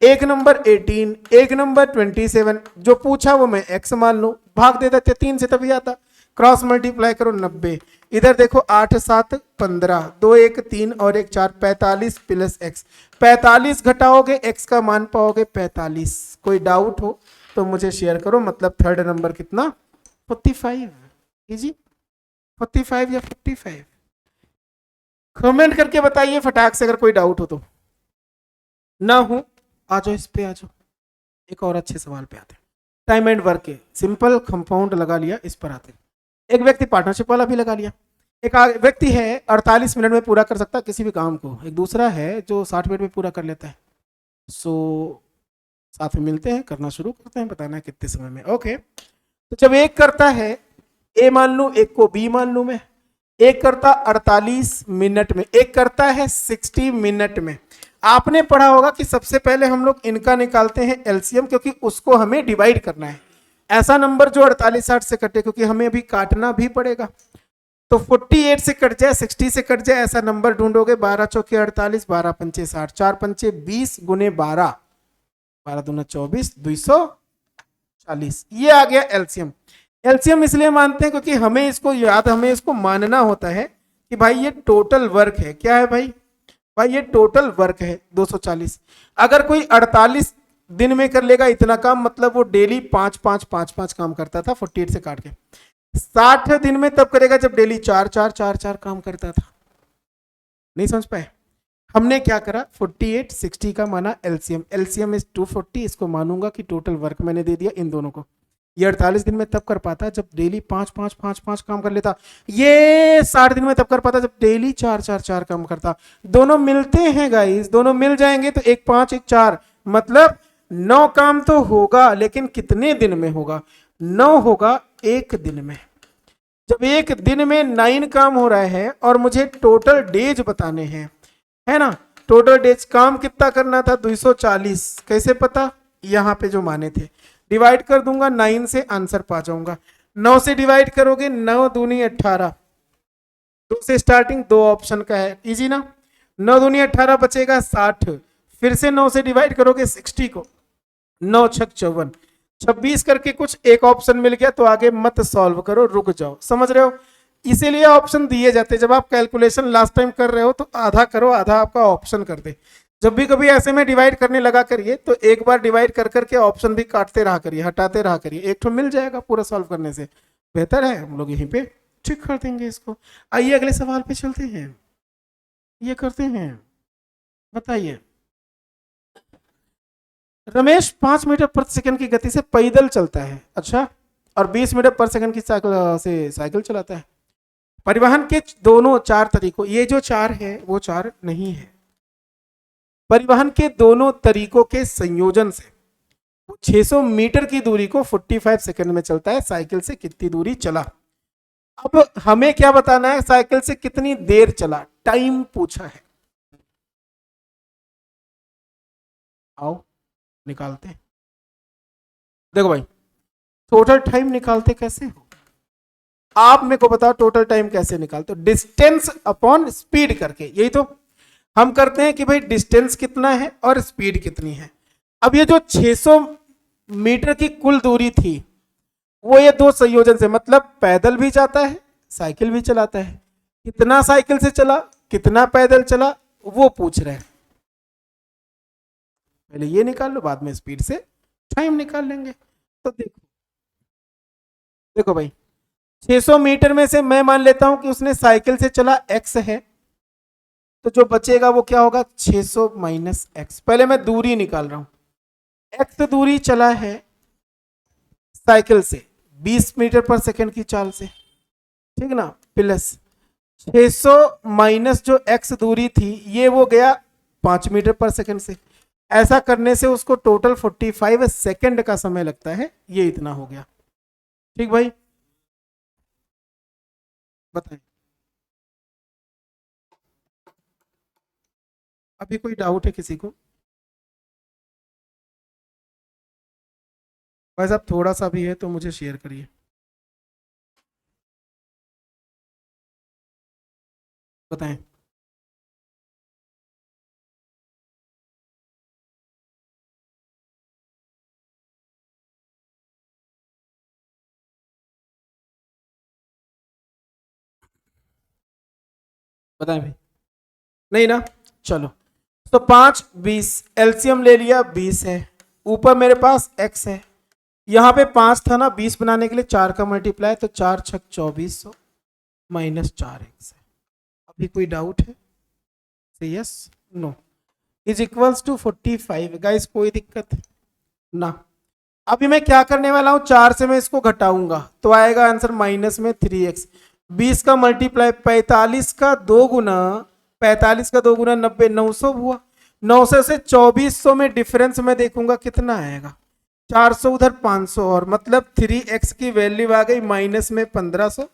[SPEAKER 1] एक नंबर 18, एक नंबर 27, जो पूछा वो मैं x मान लूं, भाग दे देते 3 से तभी आता, क्रॉस मल्टीप्लाई करो 90, इधर देखो 8 7 15, 2 1 3 और 1 4, 45 प्लस x, 45 घटाओगे x का मान पाओगे 45। कोई डाउट हो तो मुझे शेयर करो, मतलब थर्ड नंबर कितना, 45। जी 45 या 55, कमेंट करके बताइए फटाक से अगर कोई डाउट हो तो। ना हो आ जाओ, इस पे आ जाओ, एक और अच्छे सवाल पे आते हैं। टाइम एंड वर्क के सिंपल कंपाउंड लगा लिया, इस पर आते हैं। एक व्यक्ति पार्टनरशिप वाला भी लगा लिया। एक व्यक्ति है 48 मिनट में पूरा कर सकता है किसी भी काम को, एक दूसरा है जो 60 मिनट में पूरा कर लेता है। सो साथ में मिलते हैं, करना शुरू करते हैं, बताना है कितने समय में। ओके, तो जब एक करता है ए मान लू, एक को बी मान लू मैं, एक करता 48 मिनट में, एक करता है 60 मिनट में। आपने पढ़ा होगा कि सबसे पहले हम लोग इनका निकालते हैं एलसीएम, क्योंकि उसको हमें डिवाइड करना है। ऐसा नंबर जो 48 60 से कटे, क्योंकि हमें अभी काटना भी पड़ेगा। तो 48 से कट जाए, 60 से कट जाए, ऐसा नंबर ढूंढोगे। 12 चौके 48, 12 पंचे 60, 4 पंचे 20 गुने 12, 12 दूना 24, 240। ये आ गया एलसीएम। एलसीएम इसलिए मानते हैं क्योंकि हमें इसको याद, हमें इसको मानना होता है कि भाई ये टोटल वर्क है। क्या है भाई, भाई ये टोटल वर्क है 240। अगर कोई 48 दिन में कर लेगा इतना काम, मतलब वो डेली 5 5 5 5 काम करता था 48 से काट के। 60 दिन में तब करेगा जब डेली 4 4 4 4 काम करता था। नहीं समझ पाए? हमने क्या करा, 48 60 का माना एलसीएम, एलसीएम इज 240, इसको मानूंगा कि टोटल वर्क मैंने दे दिया इन दोनों को। ये 48 दिन में तब कर पाता जब डेली 5 5 5 5 काम कर लेता। ये 60 दिन में तब कर पाता जब डेली 4 4 4 काम करता। दोनों मिलते हैं गाइस, दोनों मिल जाएंगे तो एक 5 एक 4, मतलब 9 काम तो होगा, लेकिन कितने दिन में होगा, 9 होगा एक दिन में। जब एक दिन में 9 काम हो रहा है और मुझे टोटल डेज बताने हैं, है ना, टोटल डेज काम कितना करना था 240। कैसे पता, यहां पे जो माने थे, डिवाइड कर दूंगा 9 से, आंसर पा जाऊंगा। 9 से डिवाइड करोगे, 9 दूनी 18, 2 से स्टार्टिंग, 2 ऑप्शन का है, इजी ना। 9 दूनी 18 बचेगा 60, फिर से 9 से डिवाइड करोगे 60 को, 9 छक 54, 26 करके कुछ एक ऑप्शन मिल गया, तो आगे मत सॉल्व करो, रुक जाओ। समझ रहे हो, इसीलिए ऑप्शन दिए जाते हैं। जब आप कैलकुलेशन लास्ट टाइम कर रहे हो तो आधा करो, आधा आपका ऑप्शन कर दे। जब भी कभी ऐसे में डिवाइड करने लगा करिए तो एक बार डिवाइड कर करके ऑप्शन भी काटते रहा करिए, हटाते रहा करिए, एक तो मिल जाएगा पूरा सॉल्व करने से। बेहतर है हम लोग यहीं पे ठीक कर देंगे इसको। आइए अगले सवाल पे चलते हैं, ये करते हैं। बताइए, रमेश 5 मीटर प्रति सेकंड की गति से पैदल चलता है, अच्छा, और 20 मीटर पर सेकंड की साइकिल से साइकिल चलाता है। परिवहन के दोनों 4 तरीकों, ये जो 4 है वो 4 नहीं है, परिवहन के दोनों तरीकों के संयोजन से 600 मीटर की दूरी को 45 सेकंड में चलता है। साइकिल से कितनी दूरी चला। अब हमें क्या बताना है, साइकिल से कितनी देर चला, टाइम पूछा है। आओ निकालते हैं। देखो भाई, टोटल टाइम निकालते कैसे हो, आप मेरे को बताओ टोटल टाइम कैसे निकालते हो। डिस्टेंस अपॉन स्पीड करके, यही तो हम करते हैं कि भाई डिस्टेंस कितना है और स्पीड कितनी है। अब ये जो 600 मीटर की कुल दूरी थी, वो ये दो संयोजन से, मतलब पैदल भी जाता है साइकिल भी चलाता है। कितना साइकिल से चला, कितना पैदल चला, वो पूछ रहे हैं। पहले ये निकाल लो, बाद में स्पीड से टाइम निकाल लेंगे। तो देखो देखो भाई, 600 मीटर में से मैं मान लेता हूं कि उसने साइकिल से चला x है, तो जो बचेगा वो क्या होगा, 600 माइनस एक्स। पहले मैं दूरी निकाल रहा हूं। x दूरी चला है साइकिल से 20 मीटर पर सेकंड की चाल से, ठीक ना, प्लस 600 माइनस जो x दूरी थी, ये वो गया 5 मीटर पर सेकंड से। ऐसा करने से उसको टोटल 45 सेकंड का समय लगता है। ये इतना हो गया, ठीक भाई, बताएं। अभी कोई डाउट है किसी को? भाई साहब थोड़ा सा भी है तो मुझे शेयर करिए। बताएं। बताएं भाई। नहीं ना, चलो। तो 5 20, एलसीएम ले लिया 20 है, ऊपर मेरे पास x है, यहाँ पे 5 था ना, 20 बनाने के लिए 4 का मल्टीप्लाई, तो 4 छक 2400 माइनस 4x है। अभी कोई डाउट है? Say yes no, is equals to 45। Guys कोई दिक्कत ना। अभी मैं क्या करने वाला हूं, 4 से मैं इसको घटाऊंगा तो आएगा आंसर माइनस में 3x। 20 का मल्टीप्लाई 45 का 2 गुना, 45 का 2 गुना 90, 900 हुआ। 900 से 2400 में डिफरेंस में देखूंगा कितना आएगा, 400 उधर 500, और मतलब 3x की वैल्यू आ गई माइनस में 1500।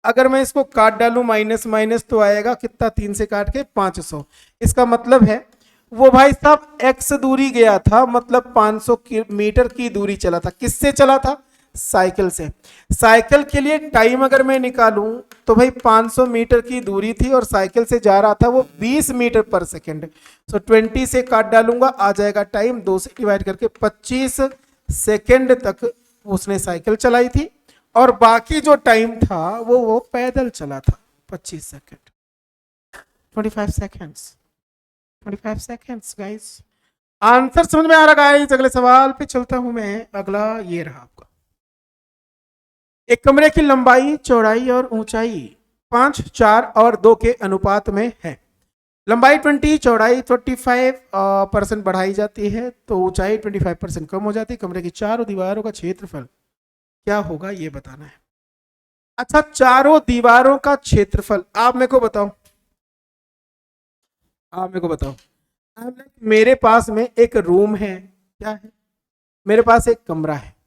[SPEAKER 1] अगर मैं इसको काट डालूं माइनस माइनस तो आएगा कितना, 3 से काट के 500। इसका मतलब है वो भाई साहब x दूरी गया था, मतलब 500 मीटर की दूरी चला था। किससे चला था? साइकिल से। साइकिल के लिए टाइम अगर मैं निकालूं तो भाई 500 मीटर की दूरी थी और साइकिल से जा रहा था वो 20 मीटर पर सेकेंड। सो 20 से काट डालूंगा, आ जाएगा टाइम 2 से डिवाइड करके 25 सेकेंड तक उसने साइकिल चलाई थी, और बाकी जो टाइम था वो पैदल चला था 25 second, 25 seconds, 25 seconds guys. Answer समझ में आ रहा गाइस? अगले सवाल पे चलता हूं मैं। अगला ये रहा आपका, एक कमरे की लंबाई चौड़ाई और ऊंचाई 5 4 और 2 के अनुपात में है। लंबाई 20, चौड़ाई 25% बढ़ाई जाती है तो ऊंचाई 25% कम हो जाती है। कमरे की चारों दीवारों का क्षेत्रफल क्या होगा ये बताना है। अच्छा, चारों दीवारों का क्षेत्रफल आप मेरे को बताओ, आप मेरे को बताओ। मेरे पास में एक रूम है, क्या है? मेरे पास एक कमरा है।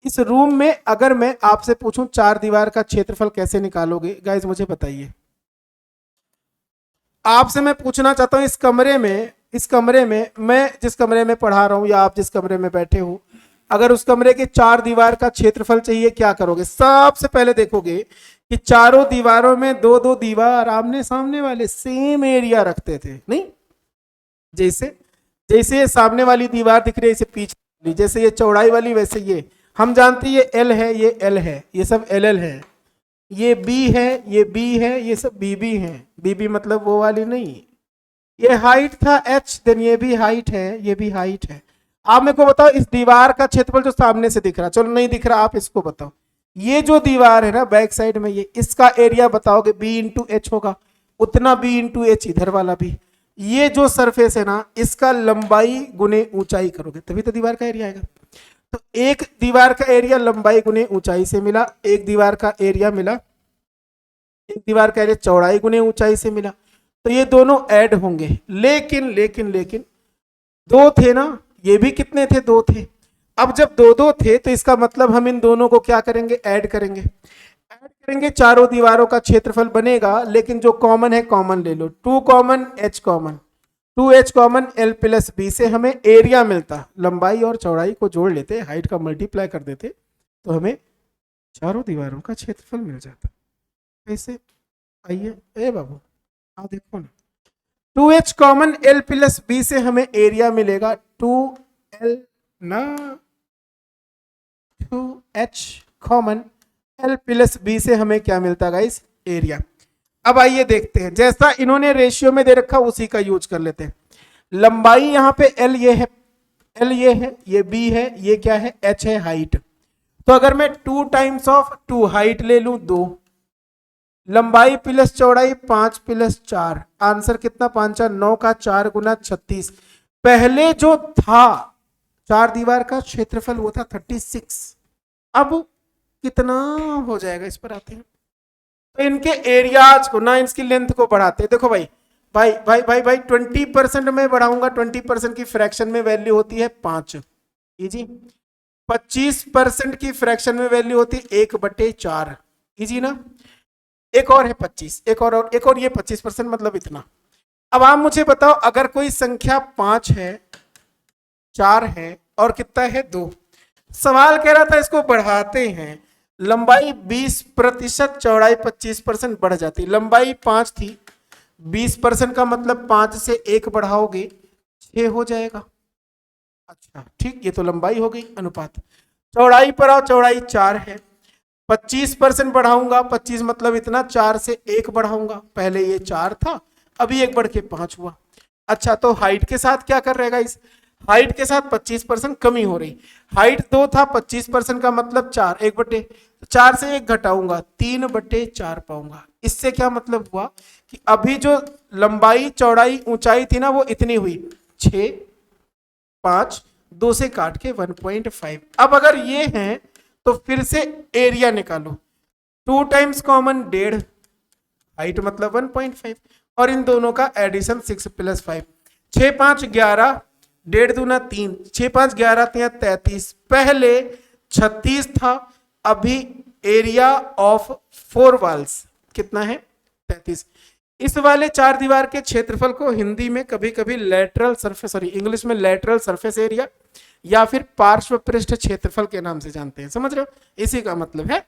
[SPEAKER 1] इस रूम में अगर मैं आपसे पूछूं चार दीवार का क्षेत्रफल कैसे निकालोगे, गाइस मुझे बताइए। आपसे मैं पूछना चाहता हूं इस कमरे में मैं जिस कमरे में पढ़ा रहा हूं या आप जिस कमरे में बैठे हो, अगर उस कमरे के चार दीवार का क्षेत्रफल चाहिए क्या करोगे? सबसे पहले देखोगे कि चारों दीवारों में दो दो दीवार आमने सामने वाले सेम एरिया रखते थे, नहीं? जैसे जैसे ये सामने वाली दीवार दिख रही है इसे पीछे, जैसे ये चौड़ाई वाली वैसे ये हम जानते हैं, ये एल है, ये एल है, ये सब एल एल है, ये बी है, ये बी है, ये सब बी बी है। बी बी मतलब वो वाली नहीं। ये हाइट था एच, देन ये भी हाइट है, ये भी हाइट है। आप मेरे को बताओ इस दीवार का क्षेत्रफल जो सामने से दिख रहा, चलो नहीं दिख रहा, आप इसको बताओ। ये जो दीवार है ना बैक साइड में, ये इसका एरिया बताओगे, बी इंटू एच होगा, उतना बी इंटू एच इधर वाला भी। ये जो सरफेस है ना इसका लंबाई गुने ऊंचाई करोगे तभी तो दीवार का एरिया आएगा। तो एक दीवार का एरिया लंबाई गुने ऊंचाई से मिला, एक दीवार का एरिया मिला, एक दीवार का एरिया चौड़ाई गुने ऊंचाई से मिला, तो ये दोनों ऐड होंगे। लेकिन लेकिन लेकिन दो थे ना, ये भी कितने थे? दो थे। अब जब दो दो थे तो इसका मतलब हम इन दोनों को क्या करेंगे? ऐड करेंगे। ऐड करेंगे, चारों दीवारों का क्षेत्रफल बनेगा, लेकिन जो कॉमन है कॉमन ले लो, 2 common h common, 2h common, l plus b से हमें एरिया मिलता, लंबाई और चौड़ाई को जोड़ लेते, हाइट का मल्टीप्लाई कर देते तो हमें चारों दीवारों का क्षेत्रफल मिल जाता। कैसे? आइए ए बाबू आप देखो ना, 2h common l plus b से हमें एरिया मिलेगा 2l ना, 2h common l plus b से हमें क्या मिलता गाइस? एरिया। अब आइए देखते हैं, जैसा इन्होंने रेशियो में दे रखा उसी का यूज कर लेते हैं। लंबाई यहां पे एल ये है, एल ये है, ये बी है, ये क्या है? एच है, हाइट। तो अगर मैं 2 टाइम्स ऑफ 2 हाइट ले लूं 2, लंबाई प्लस चौड़ाई 5 प्लस 4, आंसर कितना? 5 4 9 का 4 गुना 36। पहले जो था चार दीवार का क्षेत्रफल वो था 36, अब कितना हो जाएगा इस पर आते हैं। तो इनके एरियाज को ना, इसकी लेंथ को बढ़ाते हैं। देखो भाई भाई भाई भाई भाई 20% में बढ़ाऊंगा, 20% की फ्रैक्शन में वैल्यू होती है 5, इजी। 25% की फ्रैक्शन में वैल्यू होती है 1/4, इजी ना। एक और है 25, एक और ये 25% मतलब इतना। अब आप मुझे बताओ, अगर कोई संख्या 5 है, 4 है और कितना है 2, सवाल कह रहा था इसको बढ़ाते हैं, लंबाई 20%, चौड़ाई 25% बढ़ जाती। लंबाई 5 थी, 20% का मतलब 5 से 1 बढ़ाओगे 6 हो जाएगा। अच्छा ठीक, ये तो लंबाई हो गई अनुपात। चौड़ाई पर आओ, चौड़ाई 4 है, 25% बढ़ाऊंगा, 25 मतलब इतना, 4 से 1 बढ़ाऊंगा, पहले ये 4 था, अभी 1 बढ़ के 5 हुआ। अच्छा तो हाइट के साथ क्या कर रहेगा, इस हाइट के साथ 25% कमी हो रही। हाइट 2 था, 25% का मतलब 4, 1/4 से 1 घटाऊंगा 3/4 पाऊंगा। इससे क्या मतलब हुआ कि अभी जो लंबाई चौड़ाई ऊंचाई थी ना वो इतनी हुई 6, 5, 2 से काट के 1.5। अब अगर ये है तो फिर से एरिया निकालो, 2 टाइम्स कॉमन 1.5, हाइट मतलब 1.5, और इन दोनों का एडिशन 6 + 5, 6, 5, 11, 1.5 दूना 3, 6, 5, 11 33, पहले 36 था, अभी एरिया ऑफ 4 वॉल्स कितना है 33। इस वाले 4 दीवार के क्षेत्रफल को हिंदी में कभी कभी लेटरल सरफेस, सॉरी इंग्लिश में लेटरल सरफेस एरिया या फिर पार्श्व पृष्ठ क्षेत्रफल के नाम से जानते हैं, समझ रहे हो, इसी का मतलब है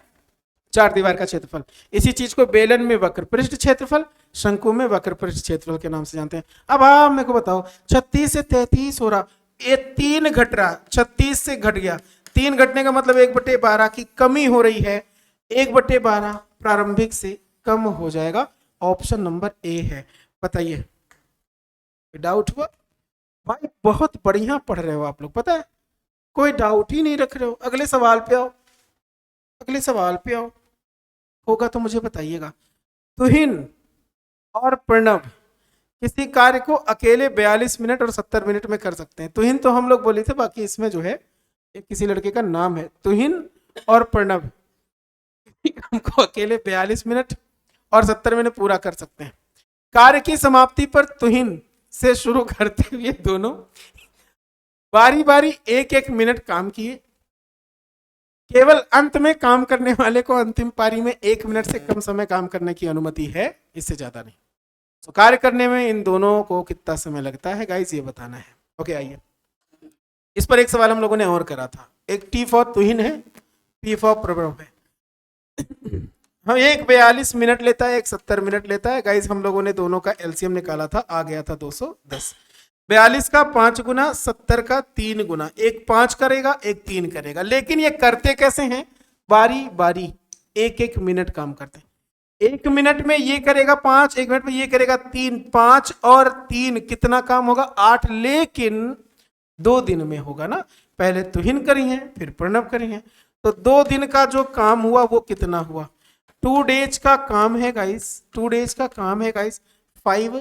[SPEAKER 1] 4 दीवार का क्षेत्रफल। इसी चीज को बेलन में वक्र पृष्ठ क्षेत्रफल, शंकु में वक्र पृष्ठ क्षेत्रफल के नाम से जानते हैं। अब आप मेरे को बताओ 36 से 33 हो रहा, ये 3 घट रहा, 36 से घट गया, 3 घटने का मतलब 1/12 की कमी हो रही है, 1/12 प्रारंभिक से कम हो जाएगा। ऑप्शन नंबर ए है। बताइए डाउट हुआ? भाई बहुत बढ़िया पढ़ रहे हो आप लोग, पता है कोई डाउट ही नहीं रख रहे हो। अगले सवाल पे आओ, अगले सवाल पे आओ, होगा तो मुझे बताइएगा। तुहिन और प्रणव किसी कार्य को अकेले 42 मिनट और 70 मिनट में कर सकते हैं। तुहिन तो हम लोग बोले थे, बाकी इसमें जो है एक किसी लड़के का नाम है तुहिन और प्रणव, हमको अकेले 42 मिनट और 70 मिनट पूरा कर सकते हैं। कार्य की समाप्ति पर तुहिन से शुरू करते हुए दोनों बारी बारी 1-1 मिनट काम किए। केवल अंत में काम करने वाले को अंतिम पारी में 1 मिनट से कम समय काम करने की अनुमति है, इससे ज्यादा नहीं। तो कार्य करने में इन दोनों को कितना समय लगता है गाइस, ये बताना है। ओके आइए, इस पर एक सवाल हम लोगों ने और करा था। एक टी फॉर तुहिन है, पी फॉर प्रणव है। हम एक 42 मिनट लेता है, एक 70 मिनट लेता है गाइस। हम लोगों ने दोनों का एलसीएम निकाला था, आ गया था 210। 42 का 5 गुना, 70 का 3 गुना, एक 5 करेगा एक 3 करेगा। लेकिन ये करते कैसे हैं, बारी बारी 1-1 मिनट काम करते हैं। 1 मिनट में ये करेगा 5, 1 मिनट में ये करेगा 3, 5 और 3 कितना काम होगा 8, लेकिन 2 दिन में होगा ना। पहले तुहिन करी है फिर प्रणव करी है, तो 2 दिन का जो काम हुआ वो कितना हुआ, 2 डेज का काम है गाइस, 2 डेज का काम है गाइस। 5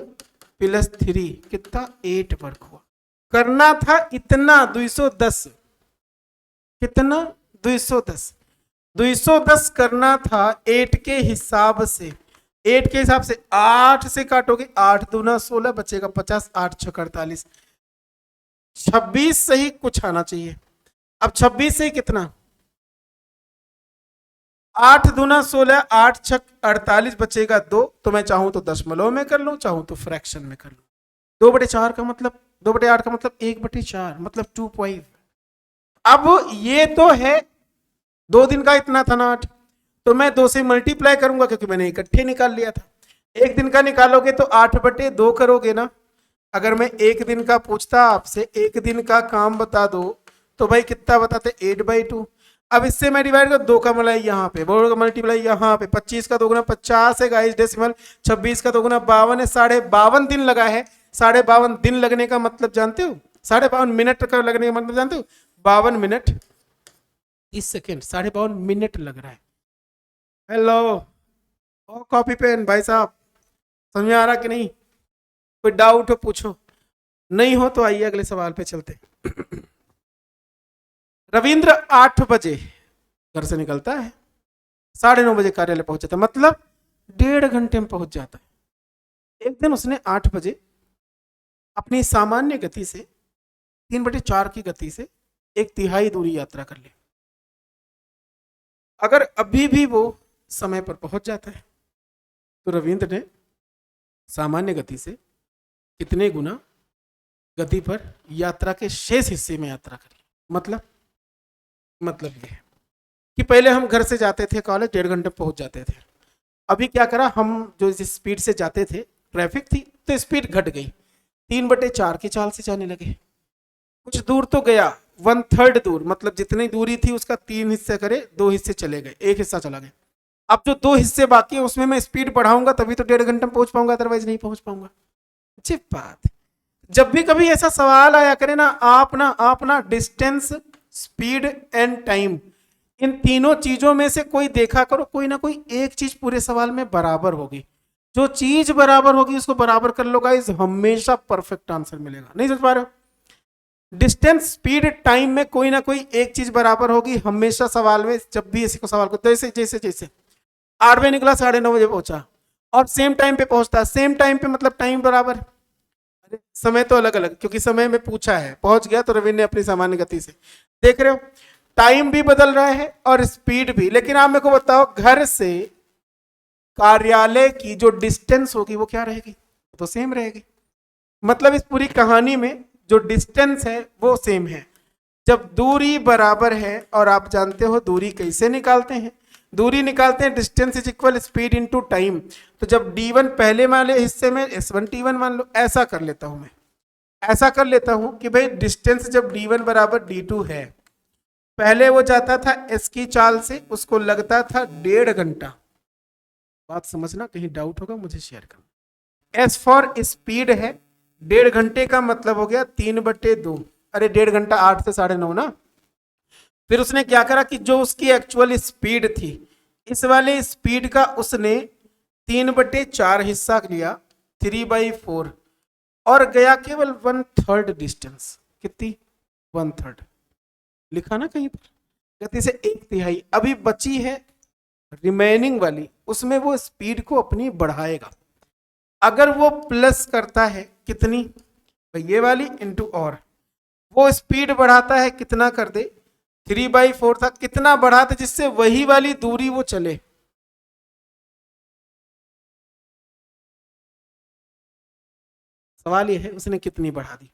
[SPEAKER 1] + 3 कितना 8 वर्क हुआ। करना था इतना 210, कितना 210, 210 करना था 8 के हिसाब से। 8 के हिसाब से 8 से काटोगे, 8 दूना 16 बचेगा 50, 8 × 48, 26 से ही कुछ आना चाहिए। अब 26 से ही कितना, 8 दूना 16, 8 × 48 बचेगा 2। तो मैं चाहूं तो दशमलव में कर लूं, चाहूं तो फ्रैक्शन में कर लूं। 2/4 का मतलब 2/8 का मतलब 1/4 मतलब 2. अब ये तो है 2 दिन का इतना था ना 8, तो मैं 2 से मल्टीप्लाई करूंगा क्योंकि मैंने इकट्ठे निकाल लिया था। 1 दिन का निकालोगे तो 8/2 करोगे ना। अगर मैं 1 दिन का पूछता आपसे, 1 दिन का काम बता दो, तो भाई कितना बताते 8/2। अब इससे मैं डिवाइड कर, 2 का मलाई यहाँ पे, 2 का मल्टीप्लाई यहाँ पे, 25 का 2 गुना 50 है गाइस डेसिमल, 26 का 2 गुना 52 है, 52.5 दिन लगा है। 52.5 दिन लगने का मतलब जानते हो, 52.5 मिनट का लगने का मतलब जानते हो, 52 मिनट 30 सेकेंड, 52.5 मिनट लग रहा है। हेलो ओ कॉपी पेन भाई साहब, समझ में आ रहा कि नहीं? कोई डाउट हो पूछो, नहीं हो तो आइए अगले सवाल पे चलते। रविंद्र 8 बजे घर से निकलता है, 9:30 बजे कार्यालय पहुंच जाता है, मतलब 1.5 घंटे में पहुंच जाता है। एक दिन उसने 8 बजे अपनी सामान्य गति से 3/4 की गति से 1/3 दूरी यात्रा कर ली। अगर अभी भी वो समय पर पहुंच जाता है तो रविंद्र ने सामान्य गति से कितने गुना गति पर यात्रा के शेष हिस्से में यात्रा करी। मतलब ये है कि पहले हम घर से जाते थे कॉलेज, 1.5 घंटे पहुंच जाते थे। अभी क्या करा, हम जो जिस स्पीड से जाते थे ट्रैफिक थी तो स्पीड घट गई, 3/4 की चाल से जाने लगे। कुछ दूर तो गया, 1/3 दूर, मतलब जितनी दूरी थी उसका 3 हिस्से करे, 2 हिस्से चले गए, 1 हिस्सा चला गया। अब जो 2 हिस्से बाकी है उसमें मैं स्पीड बढ़ाऊंगा तभी तो 1.5 घंटे में पहुंच पाऊंगा, अदरवाइज नहीं पहुंच पाऊंगा। अच्छी बात। जब भी कभी ऐसा सवाल आया करे ना, आप ना डिस्टेंस, स्पीड एंड टाइम, इन तीनों चीजों में से कोई देखा करो, कोई ना कोई एक चीज पूरे सवाल में बराबर होगी। जो चीज बराबर होगी उसको बराबर कर लो गाइस, हमेशा परफेक्ट आंसर मिलेगा। नहीं समझ पा रहे हो? डिस्टेंस, स्पीड, टाइम में कोई ना कोई एक चीज बराबर होगी हमेशा सवाल में। जब भी इसी को सवाल को, जैसे जैसे जैसे 8 बजे निकला, 9:30 बजे पहुंचा और सेम टाइम पे पहुंचता, सेम टाइम पे मतलब टाइम बराबर, अरे समय तो अलग अलग, क्योंकि समय में पूछा है, पहुंच गया तो रविंद्र ने अपनी सामान्य गति से। देख रहे हो, टाइम भी बदल रहा है और स्पीड भी। लेकिन आप मेरे को बताओ, घर से कार्यालय की जो डिस्टेंस होगी वो क्या रहेगी? तो सेम रहेगी। मतलब इस पूरी कहानी में जो डिस्टेंस है वो सेम है। जब दूरी बराबर है, और आप जानते हो दूरी कैसे निकालते हैं, दूरी निकालते हैं distance is equal speed into time. तो जब d1 पहले वाले हिस्से में s1 t1 मान लो, ऐसा कर लेता हूं मैं, ऐसा कर लेता हूं कि भाई डिस्टेंस जब d1 बराबर d2 है, पहले वो जाता था s की चाल से, उसको लगता था 1.5 घंटा। बात समझना, कहीं डाउट होगा मुझे शेयर करना। s फॉर स्पीड है, 1.5 घंटे का मतलब हो गया 3/2, अरे 1.5 घंटा 8 से 9:30 ना। फिर उसने क्या करा कि जो उसकी एक्चुअल स्पीड थी, इस वाले स्पीड का उसने 3/4 हिस्सा लिया, 3/4, और गया केवल 1/3 डिस्टेंस। कितनी? 1/3 लिखा ना कहीं पर, गति से 1/3। अभी बची है रिमेनिंग वाली, उसमें वो स्पीड को अपनी बढ़ाएगा। अगर वो प्लस करता है कितनी, ये वाली इंटू, और वो स्पीड बढ़ाता है कितना, कर दे 3/4 था, कितना बढ़ा था जिससे वही वाली दूरी वो चले। सवाल ये है उसने कितनी बढ़ा दी।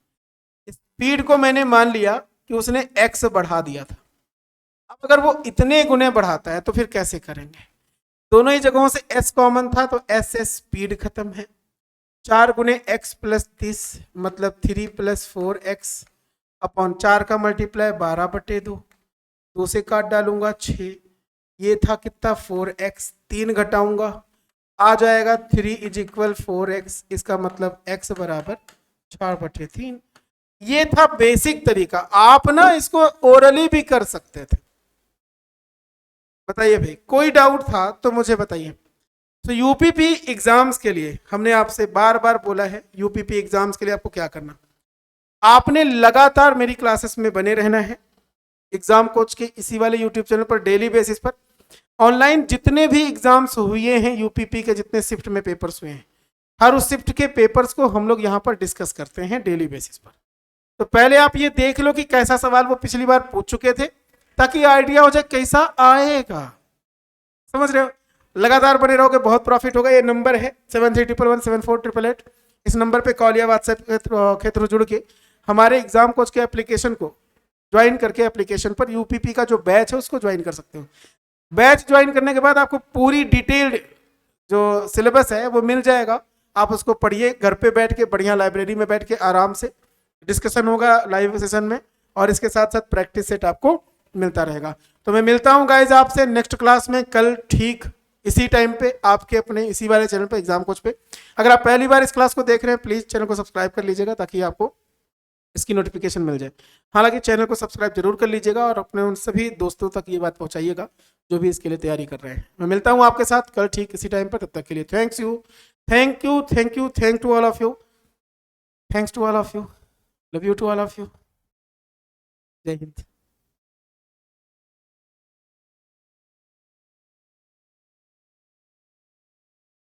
[SPEAKER 1] स्पीड को मैंने मान लिया कि उसने x बढ़ा दिया था। अब अगर वो इतने गुने बढ़ाता है तो फिर कैसे करेंगे? दोनों ही जगहों से s कॉमन था तो s से स्पीड खत्म है। 4 गुने x + 30 मतलब 3 + 4x अपॉन 4 का मल्टीप्लाई 12/2, 2 से काट डालूंगा 6, ये था कितना 4x, 3 घटाऊंगा आ जाएगा 3 = 4x, इसका मतलब x बराबर 4/3। ये था बेसिक तरीका, आप ना इसको ओरली भी कर सकते थे। बताइए भाई, कोई डाउट था तो मुझे बताइए। तो यूपीपी एग्जाम्स के लिए हमने आपसे बार बार बोला है, यूपीपी एग्जाम्स के लिए आपको क्या करना, आपने लगातार मेरी क्लासेस में बने रहना है। एग्जाम कोच के इसी वाले यूट्यूब चैनल पर डेली बेसिस पर ऑनलाइन जितने भी एग्जाम्स हुए हैं यूपीपी के, जितने शिफ्ट में पेपर्स हुए हैं, हर उस शिफ्ट के पेपर्स को हम लोग यहाँ पर डिस्कस करते हैं डेली बेसिस पर। तो पहले आप ये देख लो कि कैसा सवाल वो पिछली बार पूछ चुके थे, ताकि आइडिया हो जाए कैसा आएगा। समझ रहे हो? लगातार बने रहोगे, बहुत प्रॉफिट होगा। ये नंबर है 7311748888, इस नंबर पे कॉल या व्हाट्सएप के थ्रू जुड़ के हमारे एग्जाम कोच के एप्लीकेशन को ज्वाइन करके, एप्लीकेशन पर यूपीपी का जो बैच है उसको ज्वाइन कर सकते हो। बैच ज्वाइन करने के बाद आपको पूरी डिटेल्ड जो सिलेबस है वो मिल जाएगा। आप उसको पढ़िए घर पे बैठ के, बढ़िया लाइब्रेरी में बैठ के आराम से, डिस्कशन होगा लाइव सेशन में, और इसके साथ साथ प्रैक्टिस सेट आपको मिलता रहेगा। तो मैं मिलता हूँ गाइज आपसे नेक्स्ट क्लास में कल ठीक इसी टाइम पे, आपके अपने इसी वाले चैनल पे, एग्जाम कोच पे। अगर आप पहली बार इस क्लास को देख रहे हैं प्लीज चैनल को सब्सक्राइब कर लीजिएगा ताकि आपको इसकी नोटिफिकेशन मिल जाए। हालांकि चैनल को सब्सक्राइब जरूर कर लीजिएगा और अपने उन सभी दोस्तों तक ये बात पहुंचाइएगा जो भी इसके लिए तैयारी कर रहे हैं। मैं मिलता हूं आपके साथ कल ठीक इसी टाइम पर, तब तक के लिए thank to all of you, thanks to all of you, love you to all of you. जय हिंद।